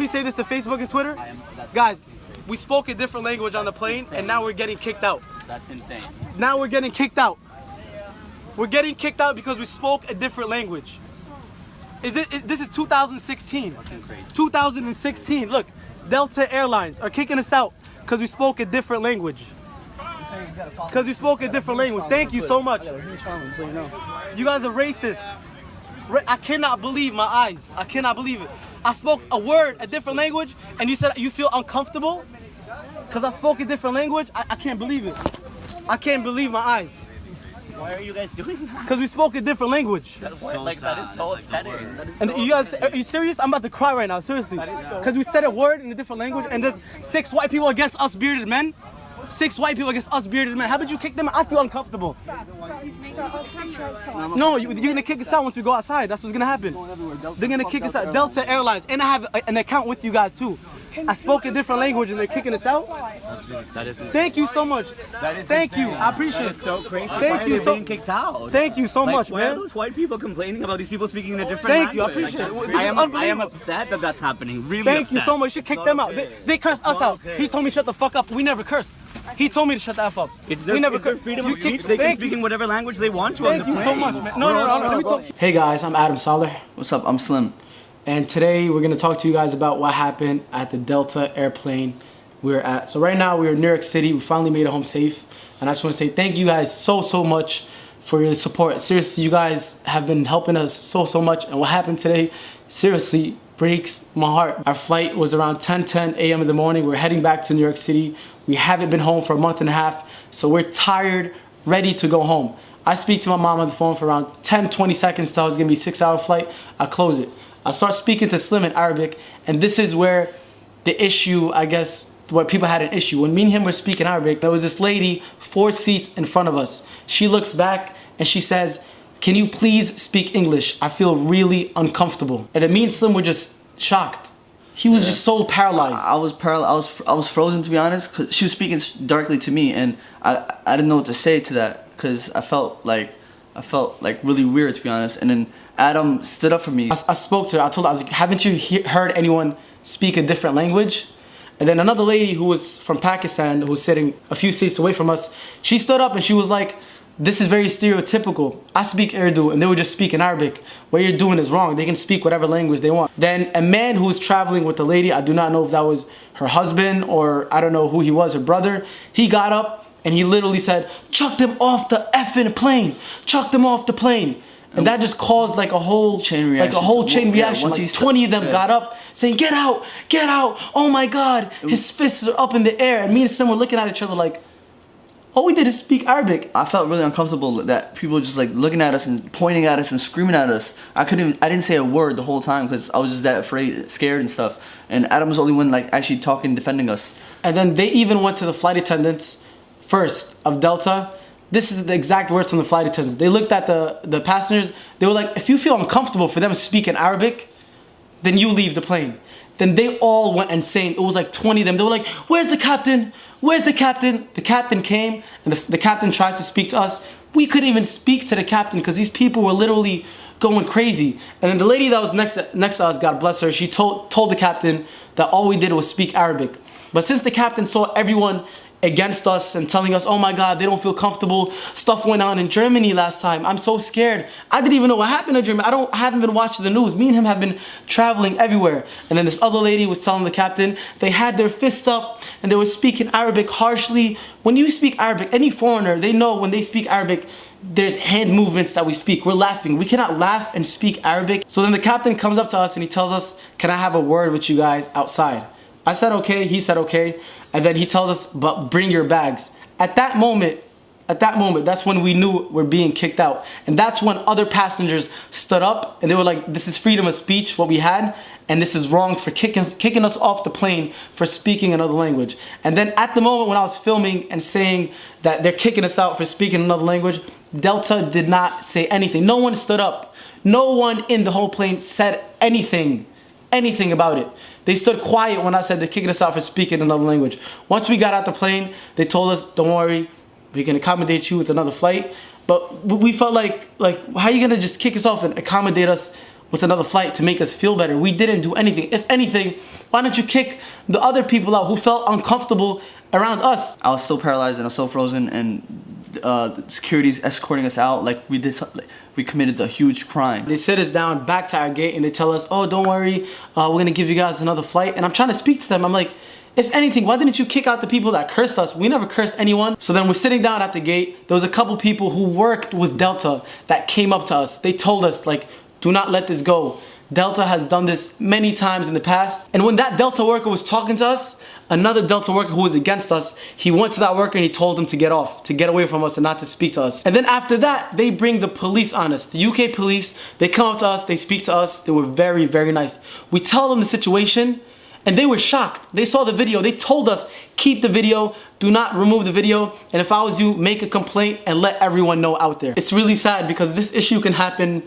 please say this to Facebook and Twitter? Guys, we spoke a different language on the plane, and now we're getting kicked out. That's insane. Now we're getting kicked out. We're getting kicked out because we spoke a different language. This is 2016. 2016. Look, Delta Airlines are kicking us out because we spoke a different language. Because we spoke a different language. Thank you so much. You guys are racist. I cannot believe my eyes. I cannot believe it. I spoke a word, a different language, and you said you feel uncomfortable because I spoke a different language. I can't believe it. I can't believe my eyes. Why are you guys doing that? Because we spoke a different language. That is so upsetting. And you guys, are you serious? I'm about to cry right now, seriously. Because we said a word in a different language, and there's 6 white people against us bearded men. 6 white people against us bearded men. How would you kick them out? I feel uncomfortable. No, you're gonna kick us out once we go outside. That's what's gonna happen. They're gonna kick us out. Delta Airlines, and I have an account with you guys too. I spoke a different language and they're kicking us out. Thank you so much. Thank you. I appreciate it. So crazy. Thank you so being kicked out. Thank you so much, Why man. are those white people complaining about these people speaking in a different Thank you. I language? appreciate it. I am upset that that's happening. Really Thank upset. you so much. You should kick them out. They cursed us out. He told me shut the fuck up. We never cursed. He told me to shut the F up. We never cursed. Freedom of speech. They can speak in whatever language they want to on the Thank you plane. so much, man. No, let me talk. Hey guys, I'm Adam Saleh. What's up? I'm Slim. And today we're going to talk to you guys about what happened at the Delta airplane we're at. So right now we're in New York City. We finally made it home safe. And I just want to say thank you guys so much for your support. Seriously, you guys have been helping us so much. And what happened today, seriously, breaks my heart. Our flight was around 10:10 a.m. in the morning. We're heading back to New York City. We haven't been home for a month and a half. So we're tired, ready to go home. I speak to my mom on the phone for around 10-20 seconds till it's going to be a 6-hour flight. I close it. I start speaking to Slim in Arabic, and this is where the issue, I guess, where people had an issue. When me and him were speaking Arabic, there was this lady 4 seats in front of us. She looks back and she says, "Can you please speak English? I feel really uncomfortable." And then me and Slim were just shocked. He was just so paralyzed. I was paralyzed. I was frozen, to be honest, because she was speaking directly to me, and I didn't know what to say to that because I felt like really weird, to be honest. And then Adam stood up for me. I spoke to her. I told her, I was like, "Haven't you heard anyone speak a different language?" And then another lady who was from Pakistan, who was sitting a few seats away from us, she stood up and she was like, "This is very stereotypical. I speak Urdu and they were just speaking Arabic. What you're doing is wrong. They can speak whatever language they want." Then a man who was traveling with the lady, I do not know if that was her husband or I don't know who he was, her brother, he got up and he literally said, "Chuck them off the effing plane. Chuck them off the plane." And that just caused like a whole chain reaction. Like 20 of them got up saying, "Get out, get out. Oh my God." His fists are up in the air. And me and Sim were looking at each other like, all we did is speak Arabic. I felt really uncomfortable that people were just like looking at us and pointing at us and screaming at us. I didn't say a word the whole time because I was just that afraid, scared and stuff. And Adam was the only one like actually talking, defending us. And then they even went to the flight attendants first of Delta. This is the exact words from the flight attendants. They looked at the passengers. They were like, "If you feel uncomfortable for them speaking Arabic, then you leave the plane." Then they all went insane. It was like 20 of them. They were like, "Where's the captain? Where's the captain?" The captain came and the captain tries to speak to us. We couldn't even speak to the captain because these people were literally going crazy. And then the lady that was next to us, God bless her, she told the captain that all we did was speak Arabic. But since the captain saw everyone against us and telling us, "Oh my God, they don't feel comfortable. Stuff went on in Germany last time. I'm so scared." I didn't even know what happened in Germany. I haven't been watching the news. Me and him have been traveling everywhere. And then this other lady was telling the captain, they had their fists up and they were speaking Arabic harshly. When you speak Arabic, any foreigner, they know when they speak Arabic, there's hand movements that we speak. We're laughing. We cannot laugh and speak Arabic. So then the captain comes up to us and he tells us, "Can I have a word with you guys outside?" I said okay, he said okay. And then he tells us, "But bring your bags." At that moment, that's when we knew we're being kicked out. And that's when other passengers stood up and they were like, "This is freedom of speech, what we had, and this is wrong for kicking us off the plane for speaking another language." And then at the moment when I was filming and saying that they're kicking us out for speaking another language, Delta did not say anything. No one stood up. No one in the whole plane said anything about it. They stood quiet when I said they're kicking us out for speaking another language. Once we got out the plane, they told us, "Don't worry, we can accommodate you with another flight." But we felt like how are you gonna just kick us off and accommodate us with another flight to make us feel better. We didn't do anything. If anything, why don't you kick the other people out who felt uncomfortable around us? I was still paralyzed and I was so frozen, and the security's escorting us out like we did. We committed a huge crime. They sit us down back to our gate and they tell us, oh, don't worry, we're gonna give you guys another flight. And I'm trying to speak to them. I'm like, if anything, why didn't you kick out the people that cursed us? We never cursed anyone. So then we're sitting down at the gate. There was a couple people who worked with Delta that came up to us. They told us, like, do not let this go. Delta has done this many times in the past. And when that Delta worker was talking to us, another Delta worker who was against us, he went to that worker and he told him to get off, to get away from us and not to speak to us. And then after that, they bring the police on us. The UK police, they come up to us, they speak to us. They were very, very nice. We tell them the situation and they were shocked. They saw the video. They told us, keep the video, do not remove the video. And if I was you, make a complaint and let everyone know out there. It's really sad because this issue can happen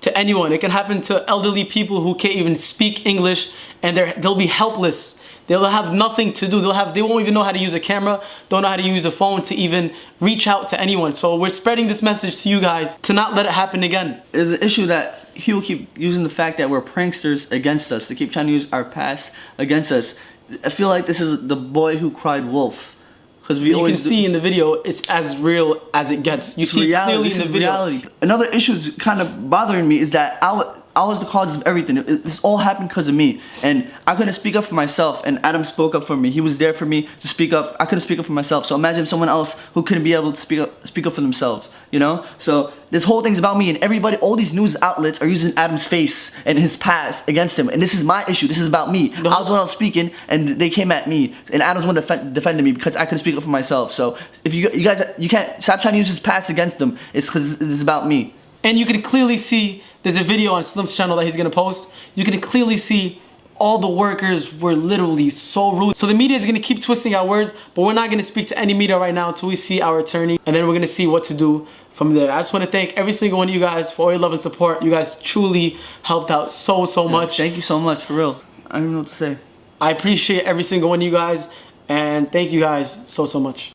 to anyone. It can happen to elderly people who can't even speak English and they'll be helpless. They'll have nothing to do. They won't even know how to use a camera, don't know how to use a phone to even reach out to anyone. So we're spreading this message to you guys to not let it happen again. There's an issue that people keep using the fact that we're pranksters against us. They keep trying to use our past against us. I feel like this is the boy who cried wolf. Because you can see in the video, it's as real as it gets. You see clearly in the video. Reality. Another issue is kind of bothering me is that I was the cause of everything. This all happened because of me. And I couldn't speak up for myself. And Adam spoke up for me. He was there for me to speak up. I couldn't speak up for myself. So imagine someone else who couldn't be able to speak up for themselves. You know? So this whole thing's about me. And everybody, all these news outlets are using Adam's face and his past against him. And this is my issue. This is about me. I was the one I was speaking and they came at me. And Adam's the one that defended me because I couldn't speak up for myself. So if you guys, you can't stop trying to use his past against them. It's because it's about me. And you can clearly see, there's a video on Slim's channel that he's gonna post. You can clearly see all the workers were literally so rude. So the media is gonna keep twisting our words, but we're not gonna speak to any media right now until we see our attorney, and then we're gonna see what to do from there. I just wanna thank every single one of you guys for all your love and support. You guys truly helped out so much. Thank you so much, for real. I don't even know what to say. I appreciate every single one of you guys, and thank you guys so much.